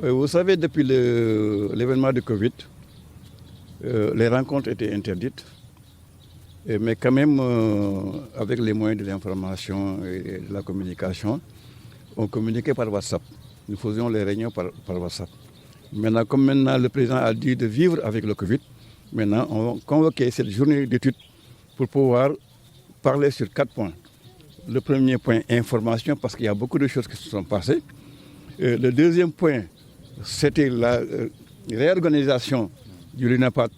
Vous savez, depuis l'événement de Covid, les rencontres étaient interdites. Mais quand même, avec les moyens de l'information et de la communication, on communiquait par WhatsApp. Nous faisions les réunions par WhatsApp. Maintenant, comme le président a dit de vivre avec le Covid, maintenant on va convoquer cette journée d'études pour pouvoir parler sur 4 points. Le premier point, information, parce qu'il y a beaucoup de choses qui se sont passées. Le deuxième point, c'était la réorganisation du LUNAPAD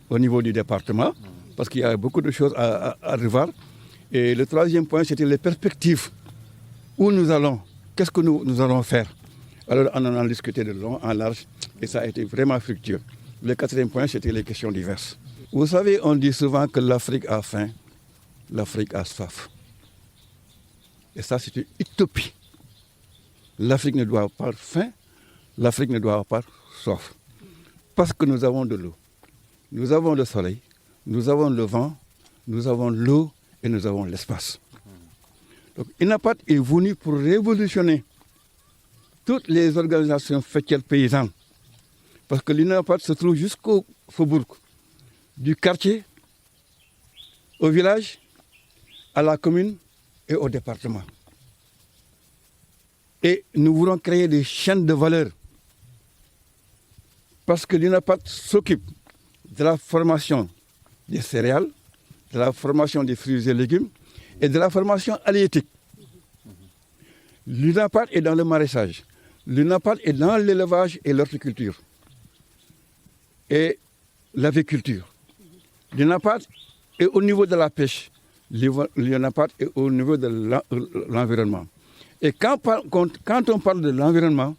au niveau du département, parce qu'il y a beaucoup de choses à revoir. Et le troisième point, c'était les perspectives. Où nous allons, qu'est-ce que nous allons faire? Alors on en a discuté de long en large et ça a été vraiment fructueux. Le quatrième point, c'était les questions diverses. Vous savez, on dit souvent que l'Afrique a faim, l'Afrique a soif. Et ça, c'est une utopie. L'Afrique ne doit pas avoir faim, l'Afrique ne doit pas avoir soif. Parce que nous avons de l'eau, nous avons le soleil, nous avons le vent, nous avons l'eau et nous avons l'espace. Donc, INAPAD est venu pour révolutionner toutes les organisations faîtières paysannes. Parce que l'INAPAD se trouve jusqu'au faubourg, du quartier, au village, à la commune et au département. Et nous voulons créer des chaînes de valeur. Parce que l'INAPAD s'occupe de la formation des céréales, de la formation des fruits et légumes et de la formation halieutique. L'INAPAD est dans le maraîchage. L'INAPAD est dans l'élevage et l'horticulture et l'aviculture. L'INAPAD est au niveau de la pêche. L'INAPAD est au niveau de l'environnement. Et quand on parle de l'environnement,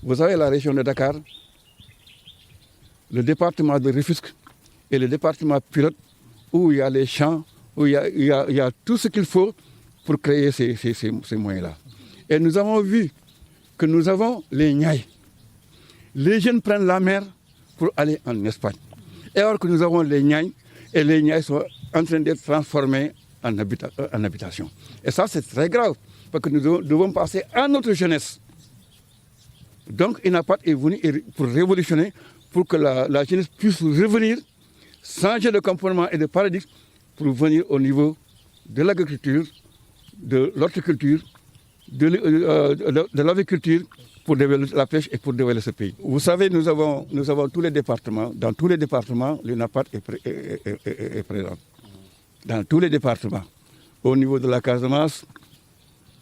vous avez la région de Dakar, le département de Rufisque et le département pilote où il y a les champs, où il y a tout ce qu'il faut pour créer ces moyens-là. Et nous avons vu que nous avons les Niayes. Les jeunes prennent la mer pour aller en Espagne. Et alors que nous avons les Niayes, et les Niayes sont en train d'être transformés en habitation. Et ça, c'est très grave, parce que nous devons passer à notre jeunesse. Donc, INAPAD est venu pour révolutionner, pour que la jeunesse puisse revenir, changer de comportement et de paradigme, pour venir au niveau de l'agriculture, de l'horticulture, de l'aviculture, pour développer la pêche et pour développer ce pays. Vous savez, nous avons tous les départements. Dans tous les départements, l'INAPAD est présent. Dans tous les départements. Au niveau de la Casamance,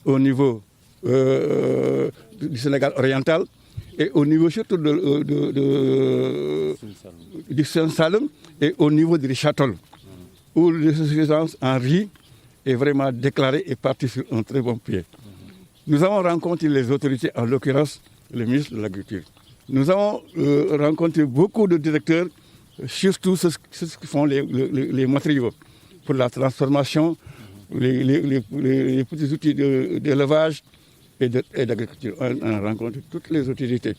au niveau du Sénégal oriental et au niveau surtout du Saint-Salem et au niveau du Richard-Toll, où l'autosuffisance en riz est vraiment déclarée et partie sur un très bon pied. Nous avons rencontré les autorités, en l'occurrence le ministre de l'Agriculture. Nous avons rencontré beaucoup de directeurs, surtout ceux qui font les matériaux pour la transformation, les petits outils d'élevage et d'agriculture. On a rencontré toutes les autorités.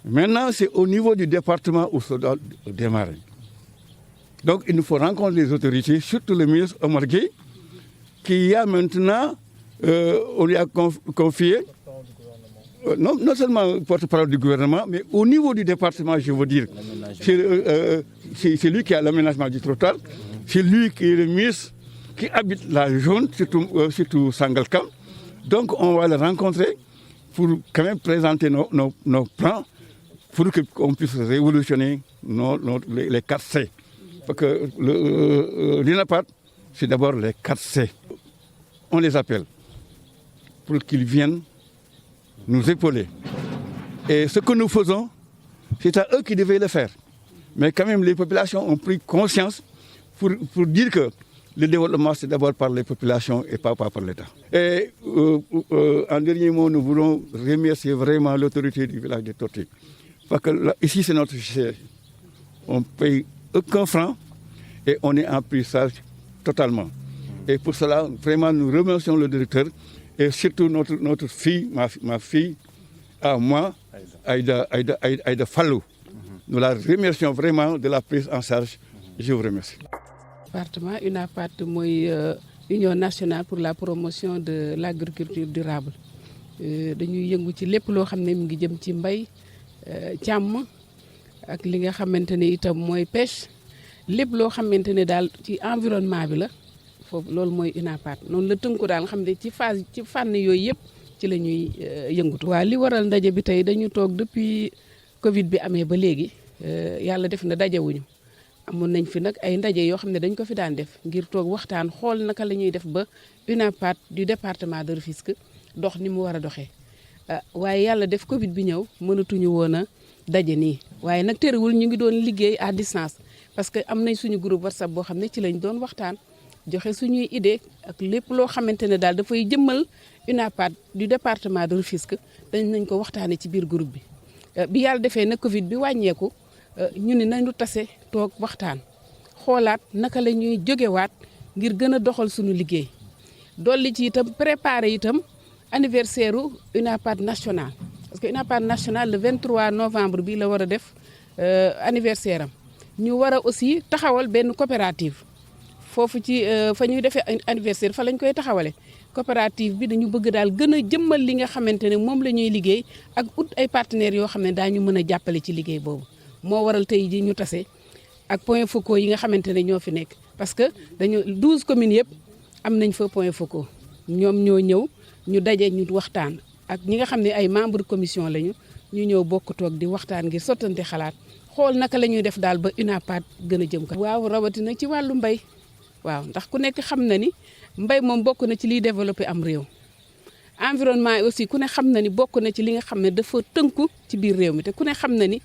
Maintenant, c'est au niveau du département où ça doit démarrer. Donc, il nous faut rencontrer les autorités, surtout le ministre Omar Gueye, qui a maintenant, on lui a confié, non seulement porte-parole du gouvernement, mais au niveau du département, je veux dire, c'est lui qui a l'aménagement du trottoir, c'est lui qui est le ministre qui habite la zone, surtout Sangalkam. Donc, on va le rencontrer pour quand même présenter nos plans pour qu'on puisse révolutionner les 4C. Parce que l'INAPAD, c'est d'abord les 4C. On les appelle pour qu'ils viennent nous épauler. Et ce que nous faisons, c'est à eux qui devaient le faire. Mais quand même, les populations ont pris conscience pour dire que le développement, c'est d'abord par les populations et pas par l'État. Et en dernier mot, nous voulons remercier vraiment l'autorité du village de Torti. Parce que ici, c'est notre siège. On ne paye aucun franc et on est en prise totalement. Et pour cela, vraiment, nous remercions le directeur et surtout notre fille, ma fille, à moi, Aïda Fallou. Nous la remercions vraiment de la prise en charge. Je vous remercie. Département UNAPAD mooy Union nationale pour la promotion de l'agriculture durable dañuy yëngu ci lépp loo xam ne mi ngi jëm ci mbay càmm ak li nga xamante ne itam mooy pêche lépp loo xamante ne daal ci environnement bi la foofu loolu mooy UNAPAD noonu la tënku daal nga xam ne ci phase ci fànn yooyu yëpp ci la ñuy yëngatu. waaw li waral ndaje bi tey dañu toog depuis Covid bi amee ba léegi yàlla def na dajewuñu amoon nañ fi nag ay ndaje yoo xam ne dañ ko fi daan def ngir toog waxtaan xool naka la ñuy def ba UNAPAD du département de Rufisque dox ni mu war a doxee waaye yàlla def Covid bi ñëw mënatuñu woon a daje nii waaye nag terewul ñu ngi doon liggéey à distance parce que am nañ suñu groupe WhatsApp boo xam ne ci lañ doon waxtaan joxe suñuy idée ak lépp loo xamante ne daal dafay jëmmal UNAPAD du département de Rufisque dañ nañ ko waxtaanee ci biir groupe bi. bi yàlla defee na Covid bi wàññeeku ñu ne nañu tase toog waxtaan xoolaat naka la ñuy jógewaat ngir gën a doxal suñu liggéey dolli ci itam préparer itam anniversaire u UNAPAD national parce que UNAPAD national le 23 novembre bi la war a def anniversaire am ñu war a aussi taxawal benn coopérative foofu ci fa ñuy defee anniversaire fa lañ koy taxawale coopérative bi dañu bëgg daal gën a jëmmal li nga xamante ne moom la ñuy liggéey ak ut ay partenaires yoo xam ne daañu mën a jàppale ci liggéey boobu moo waral tey ji ñu tase ak points focaux yi nga xamante ne ñoo fi nekk parce que dañu 12 communes yëpp am nañ fa points focaux ñoom ñoo ñëw ñu daje ñu waxtaan ak ñi nga xam ne ay membre commission lañu ñu ñëw bokk toog di waxtaan ngir sottante xalaat xool naka la ñuy def daal ba UNAPAD gën a jëm ka waaw rawatina ci wàllu mbay waaw ndax ku nekk xam na ni mbay moom bokk na ci liy développé am réew environnement yi aussi ku ne xam na ni bokk na ci li nga xam ne dafa tënku ci biir réew mi te ku ne xam na ni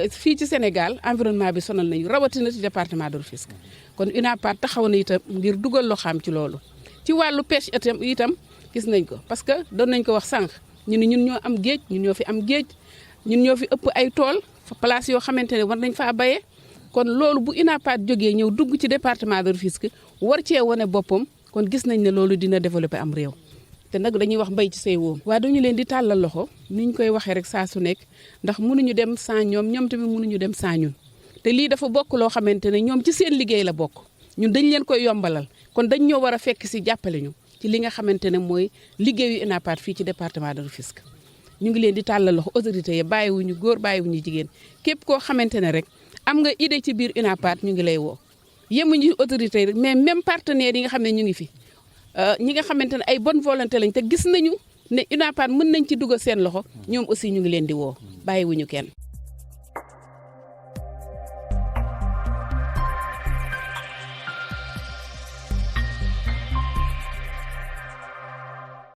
fii ci Sénégal environnement bi sonal nañu rawatina ci département de Rufisque kon UNAPAD taxaw na itam ngir dugal loxaam ci loolu ci wàllu pêche itam gis nañ ko parce que doon nañ ko wax sànq ñu ni ñun ñoo am géej ñun ñoo fi am géej ñun ñoo fi ëpp ay tool place yoo xamante ne war nañ faa bayee kon loolu bu UNAPAD jógee ñëw dugg ci département de Rufisque war cee wane boppam kon gis nañ ne loolu dina développer am réew te nag dañuy wax mbay ci say woom waaye dañu leen di tàllal loxo ni ñu koy waxee rek saa su nekk ndax mënuñu dem sans ñoom tamit mënuñu dem sans ñun te lii dafa bokk loo xamante ne ñoom ci seen liggéey la bokk ñun dañ leen koy yombalal kon dañ ñoo war a fekk si jàppale ñu ci li nga xamante ne mooy liggéeyu UNAPAD fii ci département de Rufisque ñu ngi leen di tàllal loxo autorités yi bàyyiwuñu góor bàyyiwuñu jigéen képp koo xamante ne rek am nga idée ci biir UNAPAD ñu ngi lay woo yemuñu autorités yi rek mais même partenaires yi nga xam ne ñu ngi fi ñi nga xamante ne ay bonne volonté lañ te gis nañu ne UNAPAD mën nañ ci dugal seen loxo ñoom aussi ñu ngi leen di woo bàyyiwuñu kenn